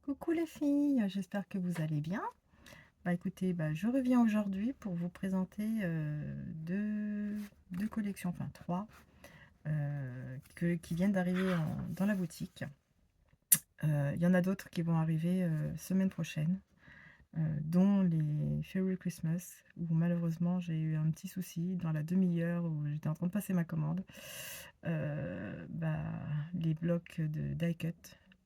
Coucou les filles, j'espère que vous allez bien. Bah écoutez, je reviens aujourd'hui pour vous présenter deux collections, enfin trois, qui viennent d'arriver dans la boutique. Il y en a d'autres qui vont arriver semaine prochaine, dont les Fairy Christmas, où malheureusement j'ai eu un petit souci dans la demi-heure où j'étais en train de passer ma commande. Les blocs de die cut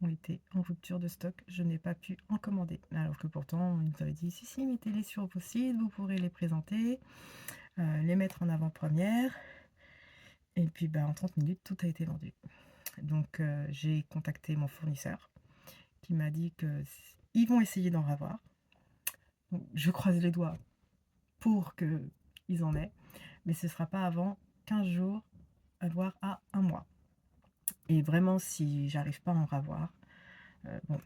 ont été en rupture de stock, je n'ai pas pu en commander. Alors que pourtant, ils nous avaient dit si, si, mettez-les sur vos sites, vous pourrez les présenter, les mettre en avant-première. Et puis en 30 minutes, tout a été vendu. Donc j'ai contacté mon fournisseur qui m'a dit qu'ils vont essayer d'en ravoir. Donc, je croise les doigts pour qu'ils en aient, mais ce ne sera pas avant 15 jours, voire à un mois. Et vraiment, si j'arrive pas à en ravoir, bon,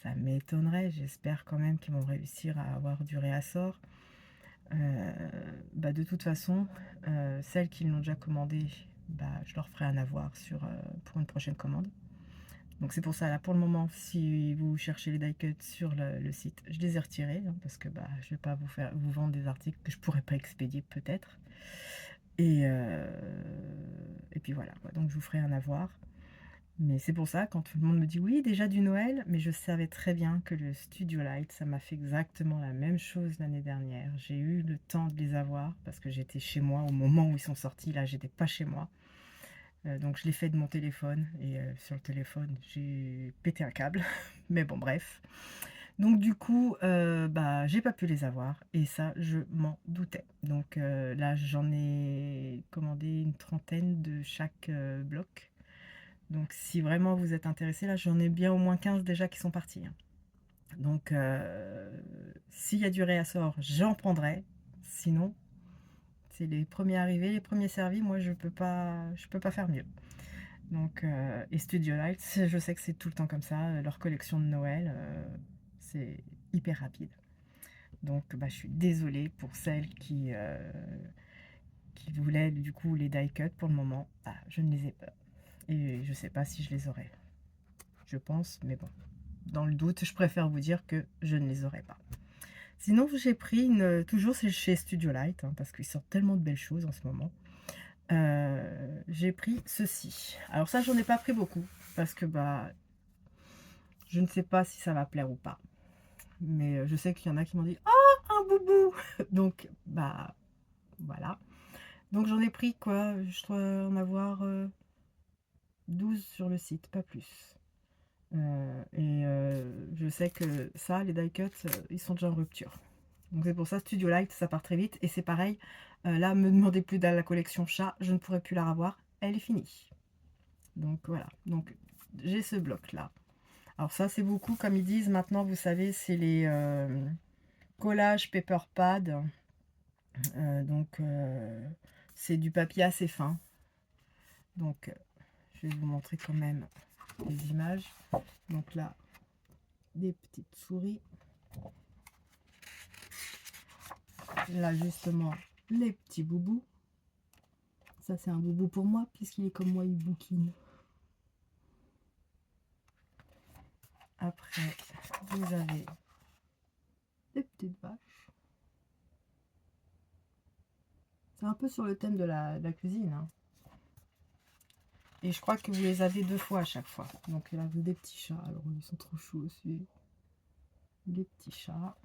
ça m'étonnerait, j'espère quand même qu'ils vont réussir à avoir du réassort. De toute façon, celles qui l'ont déjà commandé, je leur ferai un avoir pour une prochaine commande. Donc c'est pour ça, là, pour le moment, si vous cherchez les die cuts sur le site, je les ai retirés, hein, parce que je vais pas vous vendre des articles que je pourrais pas expédier peut-être. Et puis voilà, quoi. Donc je vous ferai un avoir. Mais c'est pour ça, quand tout le monde me dit: «Oui, déjà du Noël», mais je savais très bien que le Studio Light, ça m'a fait exactement la même chose l'année dernière. J'ai eu le temps de les avoir parce que j'étais chez moi au moment où ils sont sortis. Là, j'étais pas chez moi. Donc je l'ai fait de mon téléphone et sur le téléphone, j'ai pété un câble. Mais bon, bref. Donc du coup, j'ai pas pu les avoir et ça, je m'en doutais. Donc là, j'en ai commandé une trentaine de chaque, bloc. Donc si vraiment vous êtes intéressé, là, j'en ai bien au moins 15 déjà qui sont partis, hein. Donc s'il y a du réassort, j'en prendrai. Sinon, c'est les premiers arrivés, les premiers servis. Moi, je peux pas faire mieux. Donc et Studio Lights, je sais que c'est tout le temps comme ça, leur collection de Noël, c'est hyper rapide. Donc je suis désolée pour celles qui voulaient du coup les die cut. Pour le moment, je ne les ai pas et je sais pas si je les aurai. Je pense, mais bon, dans le doute, je préfère vous dire que je ne les aurai pas. Sinon, j'ai pris toujours c'est chez Studio Light, hein, parce qu'ils sortent tellement de belles choses en ce moment. J'ai pris ceci. Alors ça, j'en ai pas pris beaucoup, parce que je ne sais pas si ça va plaire ou pas. Mais je sais qu'il y en a qui m'ont dit: «Oh, un boubou!» Donc voilà. Donc j'en ai pris quoi? Je dois en avoir 12 sur le site, pas plus. Je sais que ça, les die cuts, ils sont déjà en rupture. Donc c'est pour ça, Studio Light, ça part très vite. Et c'est pareil, là, me demandez plus de la collection chat, je ne pourrai plus la revoir, elle est finie. Donc voilà, donc j'ai ce bloc là. Alors ça, c'est beaucoup, comme ils disent maintenant, vous savez, c'est les collages paper pad. C'est du papier assez fin. Donc je vais vous montrer quand même les images. Donc là, des petites souris. Là, justement, les petits boubous. Ça, c'est un boubou pour moi, puisqu'il est comme moi, il bouquine. Après, vous avez des petites vaches. C'est un peu sur le thème de la cuisine, hein. Et je crois que vous les avez deux fois à chaque fois. Donc là, vous avez des petits chats. Alors, ils sont trop chauds aussi. Les petits chats.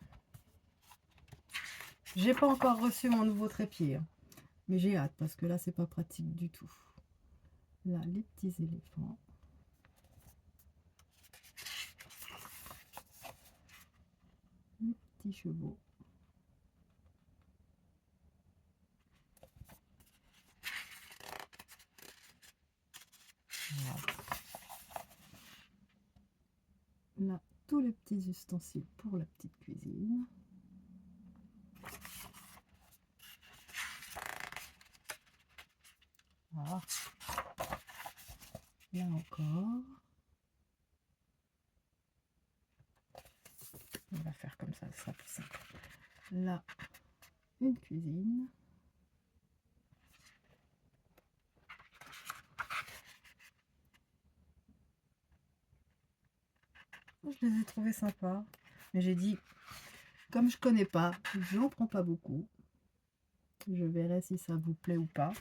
J'ai pas encore reçu mon nouveau trépied, hein. Mais j'ai hâte parce que là, c'est pas pratique du tout. Là, les petits éléphants. Les petits chevaux. Voilà. Là, tous les petits ustensiles pour la petite cuisine. Voilà. Là encore. On va faire comme ça, ce sera plus simple. Là, une cuisine. Je les ai trouvés sympas. Mais j'ai dit, comme je connais pas, je n'en prends pas beaucoup. Je verrai si ça vous plaît ou pas.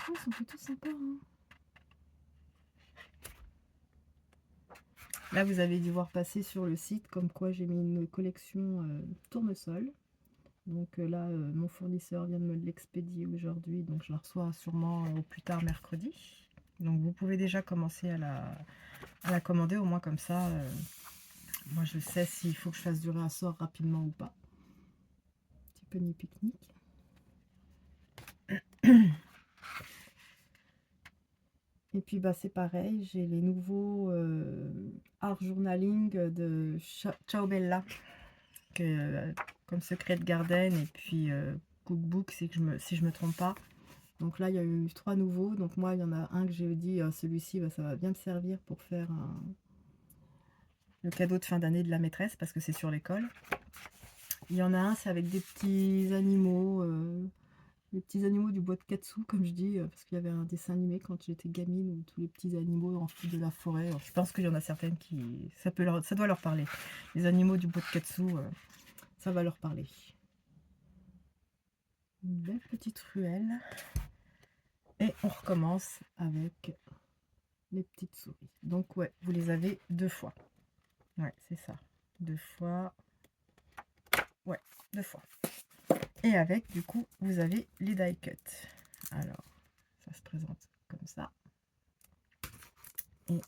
Oh, ils sont plutôt sympas, hein. Là, vous avez dû voir passer sur le site comme quoi j'ai mis une collection tournesol. Donc là, mon fournisseur vient de me l'expédier aujourd'hui, donc je la reçois sûrement au plus tard mercredi. Donc vous pouvez déjà commencer à la commander, au moins comme ça, moi je sais s'il faut que je fasse du réassort rapidement ou pas. Petit panier pique-nique. Et puis bah c'est pareil, j'ai les nouveaux art journaling de Ciao Bella, que, comme Secret Garden et puis Cookbook si je me trompe pas. Donc là il y a eu 3 nouveaux, donc moi il y en a un que j'ai dit celui-ci bah, ça va bien me servir pour faire le cadeau de fin d'année de la maîtresse parce que c'est sur l'école. Il y en a un c'est avec des petits animaux. Les petits animaux du bois de Katsu, comme je dis, parce qu'il y avait un dessin animé quand j'étais gamine où tous les petits animaux en fond de la forêt. Alors, je pense qu'il y en a certaines qui. Ça doit leur parler. Les animaux du bois de Katsu, ça va leur parler. Une belle petite ruelle. Et on recommence avec les petites souris. Donc, ouais, vous les avez 2 fois. Ouais, c'est ça. 2 fois. Ouais, 2 fois. Et avec, du coup, vous avez les die cut. Alors, ça se présente comme ça. Et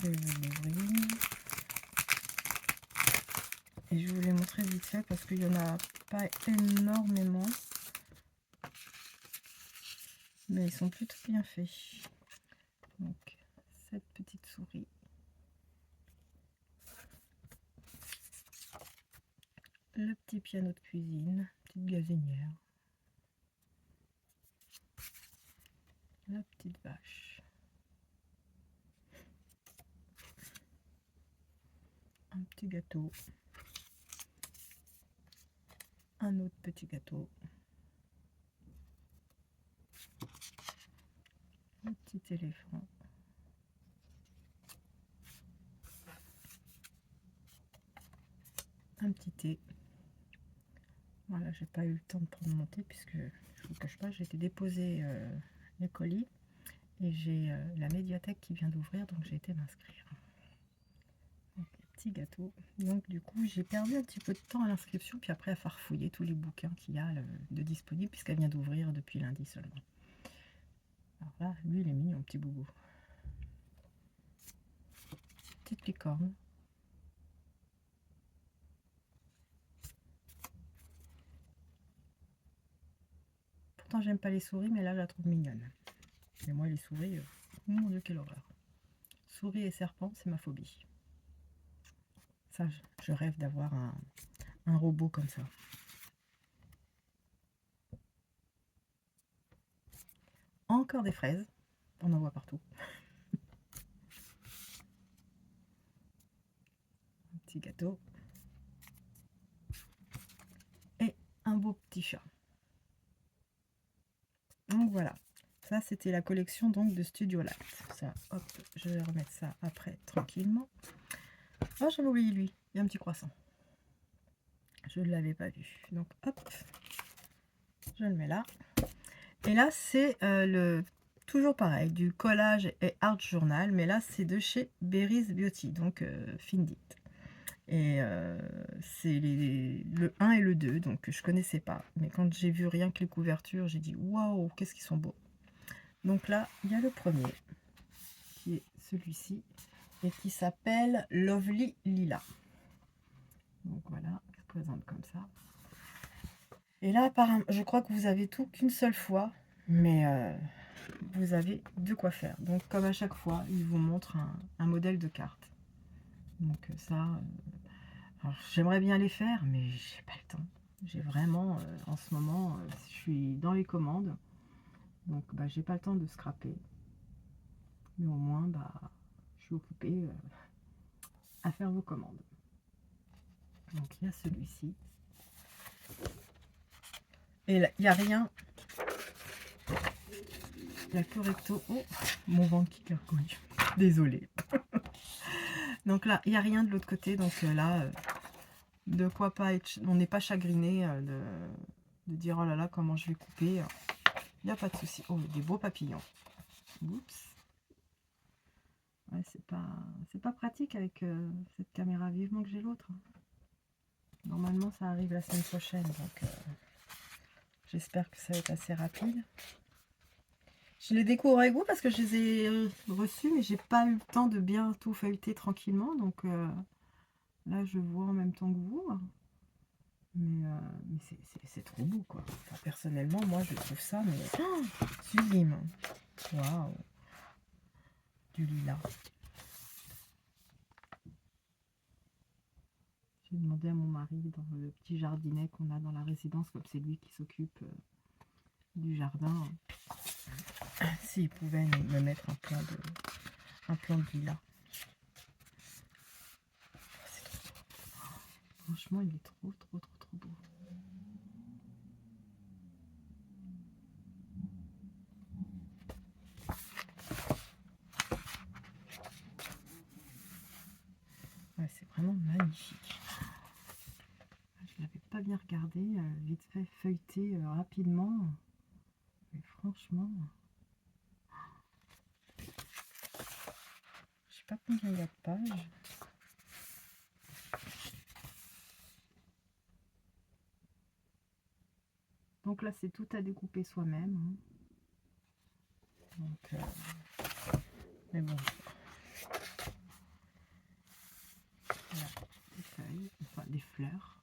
je vais vous l'ouvrir. Et je vous les montrer vite fait parce qu'il n'y en a pas énormément. Mais ils sont plutôt bien faits. Donc, cette petite souris. Le petit piano de cuisine. Petite gazinière. La petite vache. Un petit gâteau. Un autre petit gâteau. Un petit éléphant. Un petit thé. Voilà, j'ai pas eu le temps de prendre mon thé puisque je vous cache pas, j'ai été déposer les colis et j'ai la médiathèque qui vient d'ouvrir, donc j'ai été m'inscrire. Donc, petit gâteau. Donc du coup, j'ai perdu un petit peu de temps à l'inscription, puis après à farfouiller tous les bouquins qu'il y a de disponibles puisqu'elle vient d'ouvrir depuis lundi seulement. Alors là, lui, il est mignon, petit boubou. Petite licorne. Pourtant, j'aime pas les souris, mais là, je la trouve mignonne. Et moi, les souris, mon Dieu, quelle horreur. Souris et serpents, c'est ma phobie. Ça, je rêve d'avoir un robot comme ça. Encore des fraises. On en voit partout. Un petit gâteau. Et un beau petit chat. Donc voilà. Ça, c'était la collection donc de Studio Light. Ça, hop, je vais remettre ça après tranquillement. Oh, j'avais oublié lui. Il y a un petit croissant. Je ne l'avais pas vu. Donc hop, je le mets là. Et là, c'est toujours pareil, du collage et art journal. Mais là, c'est de chez Berry's Beauty, donc Findit. Et c'est le 1 et le 2, donc je connaissais pas. Mais quand j'ai vu rien que les couvertures, j'ai dit waouh, qu'est-ce qu'ils sont beaux. Donc là, il y a le premier, qui est celui-ci, et qui s'appelle Lovely Lila. Donc voilà, il se présente comme ça. Et là, apparemment, je crois que vous avez tout qu'une seule fois, mais vous avez de quoi faire. Donc comme à chaque fois, il vous montre un modèle de carte. Donc ça, j'aimerais bien les faire, mais j'ai pas le temps. J'ai vraiment, en ce moment, je suis dans les commandes, donc bah, j'ai pas le temps de scraper. Mais au moins, bah, je suis occupée à faire vos commandes. Donc il y a celui-ci. Et là, il n'y a rien. Il y a que recto. Oh, mon ventre qui gargouille. Désolée. Donc là, il n'y a rien de l'autre côté. Donc là, de quoi pas être... On n'est pas chagriné de dire, oh là là, comment je vais couper. Il n'y a pas de souci. Oh, des beaux papillons. Oups. Ouais, c'est pas pratique avec cette caméra. Vivement que j'ai l'autre. Normalement, ça arrive la semaine prochaine. Donc, j'espère que ça va être assez rapide. Je les découvre avec vous parce que je les ai reçus, mais j'ai pas eu le temps de bien tout feuilleter tranquillement. Donc là, je vois en même temps que vous. Mais c'est trop beau, quoi. Enfin, personnellement, moi, je trouve ça mais, sublime. Waouh. Du lilas. J'ai demandé à mon mari dans le petit jardinet qu'on a dans la résidence, comme c'est lui qui s'occupe du jardin, s'il pouvait me mettre un plan de lilas. C'est trop beau. Franchement, il est trop beau. Ouais, c'est vraiment magnifique. Je l'avais pas bien regardé, vite fait feuilleté rapidement. Mais franchement, je sais pas combien il y a de pages. Donc là, c'est tout à découper soi-même. Donc, mais bon. Voilà, des feuilles, enfin des fleurs.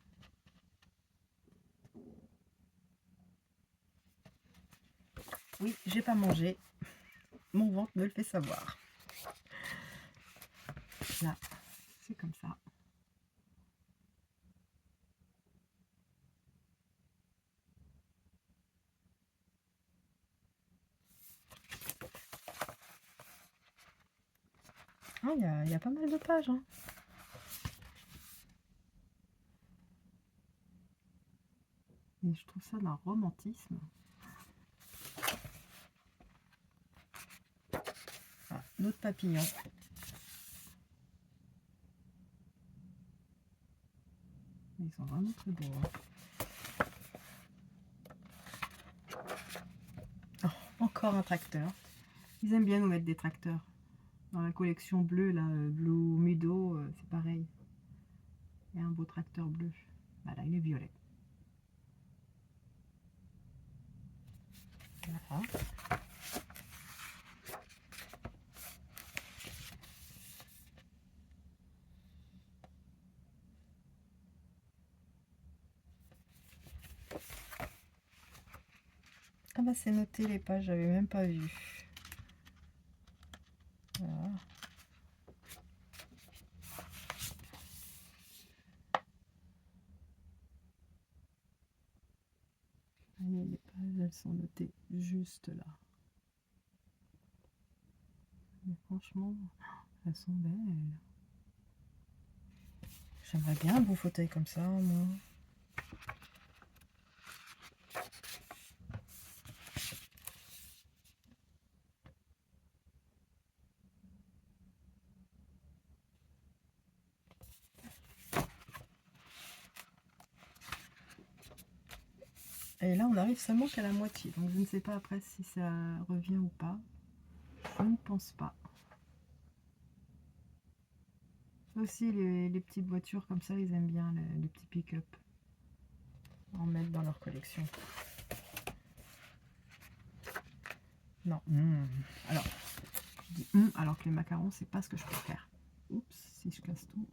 Oui, j'ai pas mangé. Mon ventre me le fait savoir. Là, c'est comme ça. Ah, il y a pas mal de pages. Hein. Et je trouve ça d'un romantisme. Ah, d'autres papillons. Ils sont vraiment très beaux. Hein. Oh, encore un tracteur. Ils aiment bien nous mettre des tracteurs. Dans la collection bleue, là, Blue Meadow, c'est pareil. Il y a un beau tracteur bleu. Voilà, il est violet. Voilà. Ah bah c'est noté les pages, j'avais même pas vu. Voilà. Les pages, elles sont notées juste là. Mais franchement, elles sont belles. J'aimerais bien un beau fauteuil comme ça, moi. Et là, on arrive seulement qu'à la moitié. Donc, je ne sais pas après si ça revient ou pas. Je ne pense pas. Aussi, les petites voitures comme ça, ils aiment bien les petits pick-up. En mettre dans leur collection. Non. Alors, je dis alors que les macarons, c'est pas ce que je préfère. Oups, si je casse tout.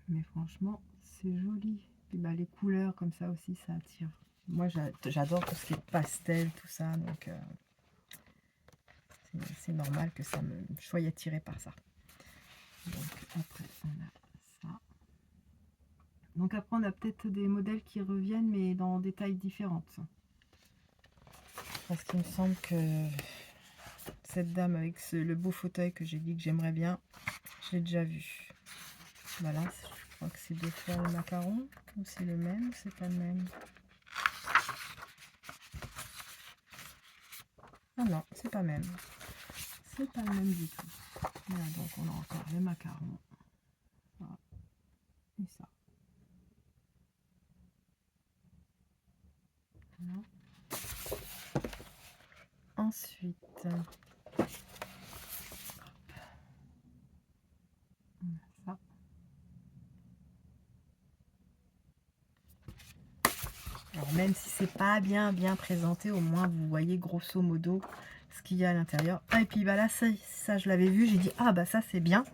Mais franchement, c'est joli. Et bah, les couleurs comme ça aussi, ça attire. Moi, j'adore tout ce qui est pastel, tout ça. Donc, c'est normal que ça me soit attiré par ça. Donc, après, on a ça. Donc, après, on a peut-être des modèles qui reviennent, mais dans des tailles différentes. Parce qu'il me semble que cette dame avec le beau fauteuil que j'ai dit que j'aimerais bien, je l'ai déjà vu. Voilà, je crois que c'est 2 fois le macaron. Ou c'est le même, ou c'est pas le même. Ah non, c'est pas même. C'est pas le même du tout. Voilà, donc on a encore les macarons. Ça et ça. Voilà. Ensuite, hop, on a ça. Alors même si c'est pas bien présenté, au moins vous voyez grosso modo ce qu'il y a à l'intérieur. Ah, et puis bah là, ça je l'avais vu, j'ai dit ah bah ça c'est bien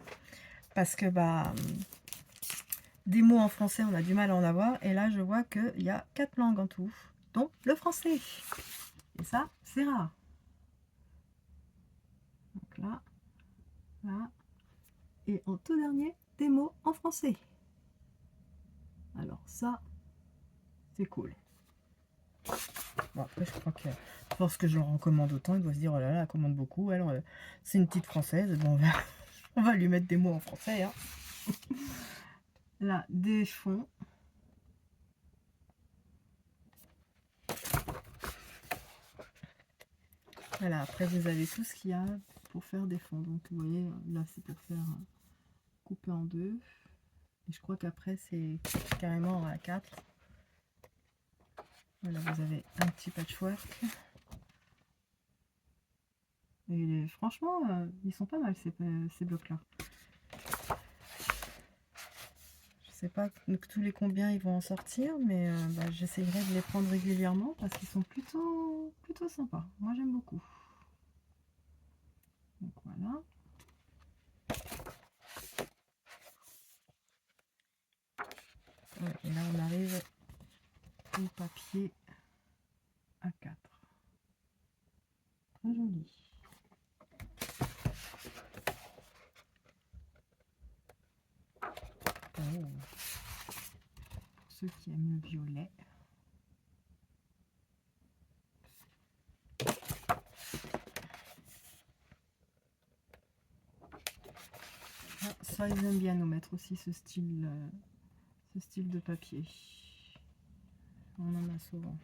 parce que bah des mots en français on a du mal à en avoir et là je vois qu'il y a 4 langues en tout, dont le français. Et ça c'est rare. Donc là, là, et en tout dernier, des mots en français. Alors ça, c'est cool. Bon, après, je crois que parce que je leur en commande autant, il doit se dire, oh là là, elle commande beaucoup. Alors, c'est une petite française, bon, on va lui mettre des mots en français. Hein. Là, des fonds. Voilà, après, vous avez tout ce qu'il y a pour faire des fonds. Donc, vous voyez, là, c'est pour faire couper en deux. Et je crois qu'après, c'est carrément à 4. Voilà, vous avez un petit patchwork. Et franchement, ils sont pas mal ces blocs-là. Je sais pas tous les combien ils vont en sortir, mais bah, j'essayerai de les prendre régulièrement parce qu'ils sont plutôt sympas. Moi j'aime beaucoup. Donc voilà. Ouais, et là on arrive au papier A4. Très joli. Oh. Pour ceux qui aiment le violet. Ah, ça ils aiment bien nous mettre aussi ce style de papier. On en a souvent.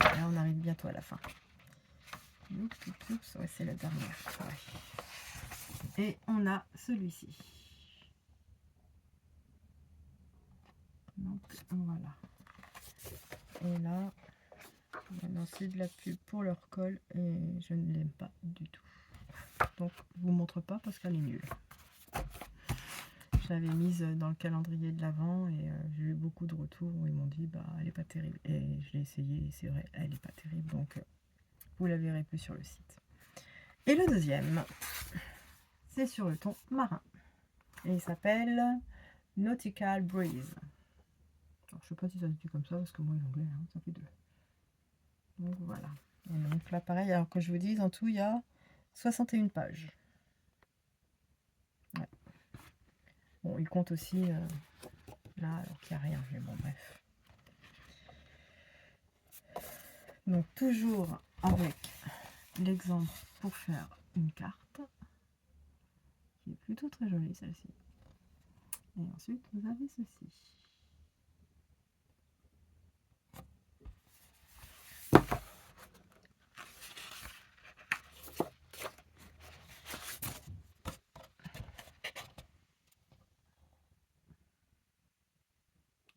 Là on arrive bientôt à la fin. Oups, ouais, c'est la dernière. Ouais. Et on a celui-ci. Donc voilà. Et là, maintenant c'est de la pub pour leur colle et je ne l'aime pas du tout. Donc je vous montre pas parce qu'elle est nulle. Je l'avais mise dans le calendrier de l'Avent et j'ai eu beaucoup de retours où ils m'ont dit bah elle est pas terrible. Et je l'ai essayé et c'est vrai, elle est pas terrible. Donc vous la verrez plus sur le site. Et le deuxième, c'est sur le ton marin. Et il s'appelle Nautical Breeze. Alors, je sais pas si ça se dit comme ça parce que moi l'anglais, hein, ça fait deux. Donc voilà. Et donc là pareil, alors que je vous dis, en tout il y a 61 pages. Ouais. Bon, il compte aussi là, alors qu'il n'y a rien, mais bon, bref. Donc toujours avec l'exemple pour faire une carte, qui est plutôt très jolie celle-ci. Et ensuite vous avez ceci.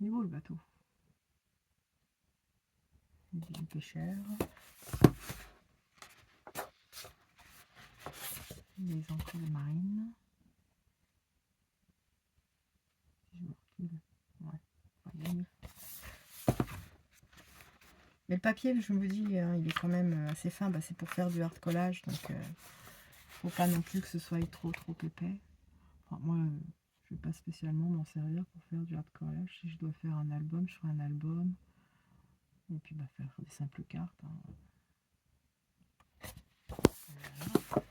Il est beau le bateau. Il est du pêcheur. Les encres de marine. Si je me recule. Ouais. Mais le papier, je me dis, hein, il est quand même assez fin. Bah, c'est pour faire du hard collage. Donc, faut pas non plus que ce soit trop épais. Enfin, moi, je ne vais pas spécialement m'en servir pour faire du hard collage. Si je dois faire un album, je ferai un album. Et puis, bah, faire des simples cartes. Hein. Voilà.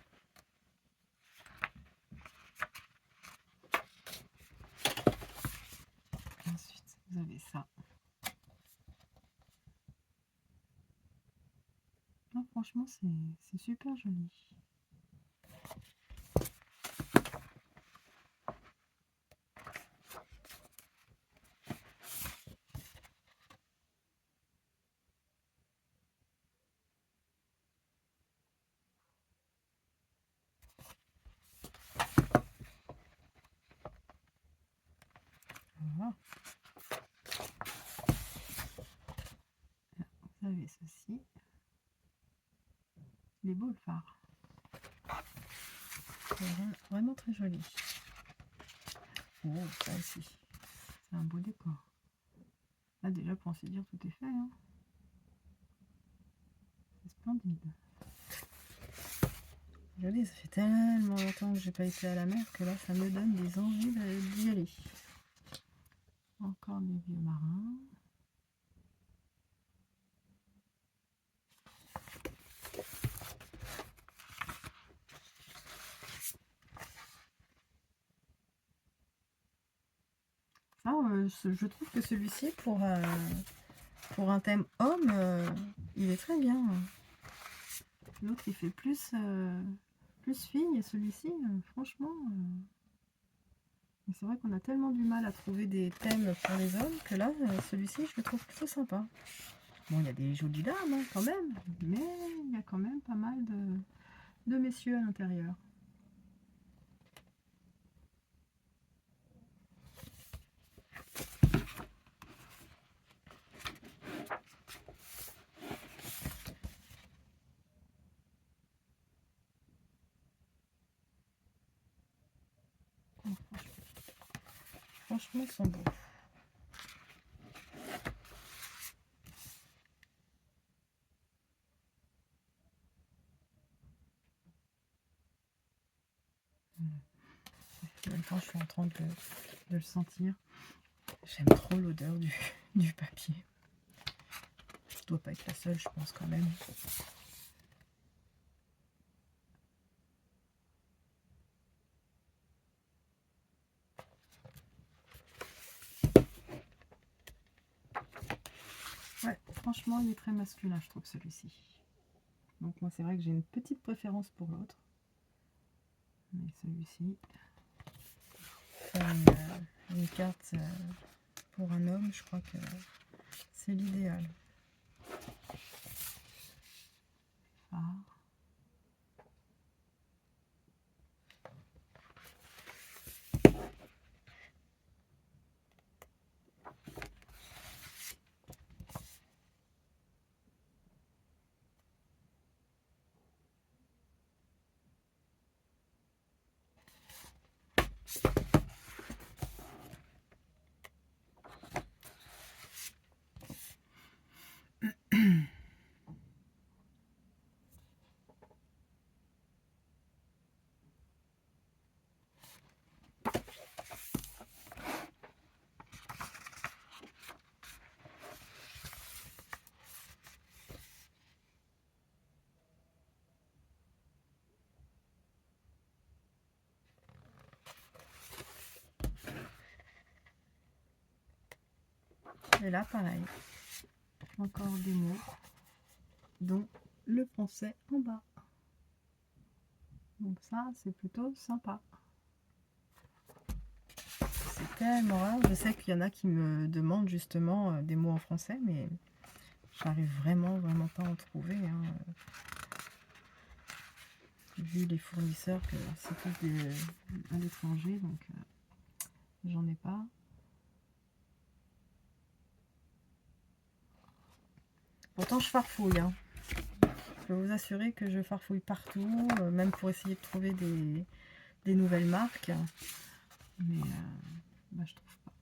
Ensuite, vous avez ça. Non, franchement, c'est super joli. Voilà. Vous avez ceci. Il est beau le phare. C'est vraiment très joli. Oh, ça aussi. C'est un beau décor. Là, déjà, pour ainsi dire, tout est fait. Hein. C'est splendide. Regardez, ça fait tellement longtemps que j'ai pas été à la mer que là, ça me donne des envies d'y aller. Encore des vieux marins. Ça, je trouve que celui-ci, pour un thème homme, il est très bien. L'autre, il fait plus fille, et celui-ci, franchement... c'est vrai qu'on a tellement du mal à trouver des thèmes pour les hommes que là, celui-ci, je le trouve plutôt sympa. Bon, il y a des jolies dames hein, quand même, mais il y a quand même pas mal de messieurs à l'intérieur. Franchement, ils sont beaux. En même temps, je suis en train de le sentir. J'aime trop l'odeur du papier. Je dois pas être la seule, je pense quand même. Ouais, franchement, il est très masculin, je trouve, celui-ci. Donc moi, c'est vrai que j'ai une petite préférence pour l'autre. Mais celui-ci, une carte pour un homme, je crois que c'est l'idéal. Ah. Et là, pareil, encore des mots, dont le français en bas. Donc ça, c'est plutôt sympa. C'est tellement rare. Je sais qu'il y en a qui me demandent justement des mots en français, mais j'arrive vraiment pas à en trouver. Hein. Vu les fournisseurs que c'est tous à l'étranger, donc j'en ai pas. Pourtant, je farfouille. Hein. Je peux vous assurer que je farfouille partout, même pour essayer de trouver des nouvelles marques. Mais bah, je trouve pas.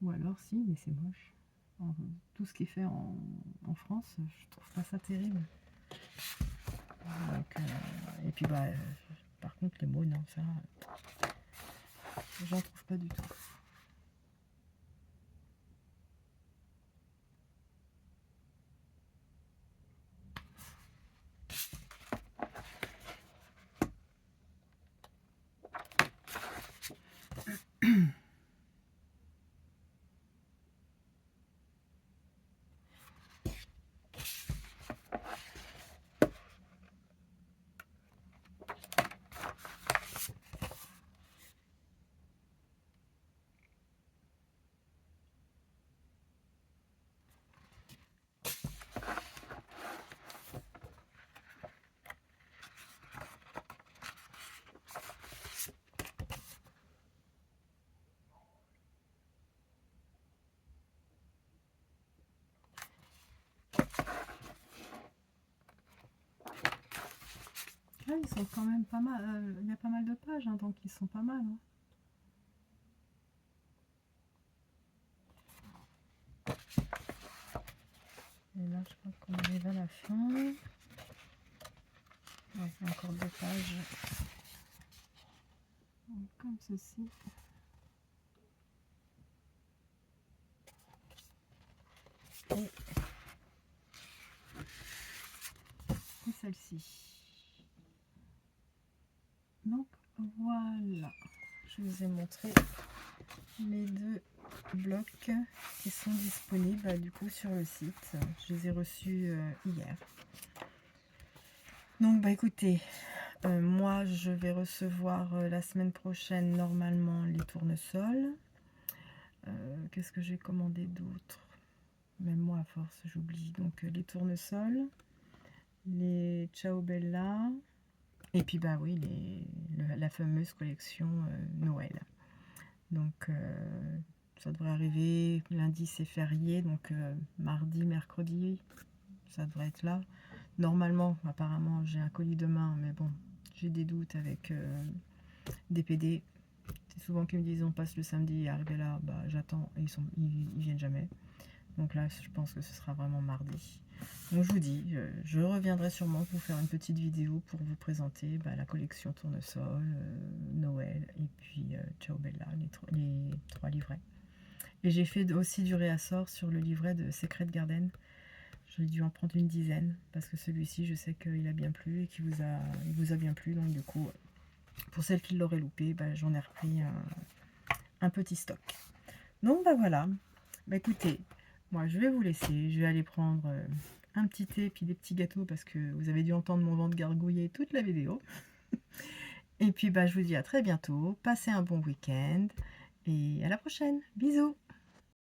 Ou alors si, mais c'est moche. Tout ce qui est fait en France, je trouve pas ça terrible. Donc, et puis bah, par contre les mots, non, ça, j'en trouve pas du tout. Ah, ils sont quand même pas mal. Il y a pas mal de pages, hein, donc ils sont pas mal. Hein. Et là, je crois qu'on arrive à la fin. Ouais, encore 2 pages. Donc, comme ceci. Et celle-ci. Donc voilà, je vous ai montré les 2 blocs qui sont disponibles du coup sur le site. Je les ai reçus hier. Donc bah écoutez, moi je vais recevoir la semaine prochaine normalement les tournesols. Qu'est-ce que j'ai commandé d'autre? Même moi à force j'oublie. Donc les tournesols, les Ciao Bella, et puis bah oui, la fameuse collection Noël. Donc ça devrait arriver, lundi c'est férié, donc mardi, mercredi, ça devrait être là. Normalement, apparemment j'ai un colis demain, mais bon, j'ai des doutes avec DPD. C'est souvent qu'ils me disent on passe le samedi et arrivé là, bah j'attends et ils viennent jamais. Donc là je pense que ce sera vraiment mardi. Donc je vous dis, je reviendrai sûrement pour vous faire une petite vidéo pour vous présenter la collection Tournesol, Noël et puis Ciao Bella, les 3 livrets. Et j'ai fait aussi du réassort sur le livret de Secret Garden. J'ai dû en prendre une dizaine parce que celui-ci je sais qu'il a bien plu et qu'il vous a bien plu. Donc du coup, pour celles qui l'auraient loupé, j'en ai repris un petit stock. Donc voilà, écoutez, moi je vais vous laisser, je vais aller prendre un petit thé puis des petits gâteaux parce que vous avez dû entendre mon ventre gargouiller toute la vidéo. Et puis je vous dis à très bientôt, passez un bon week-end et à la prochaine, bisous.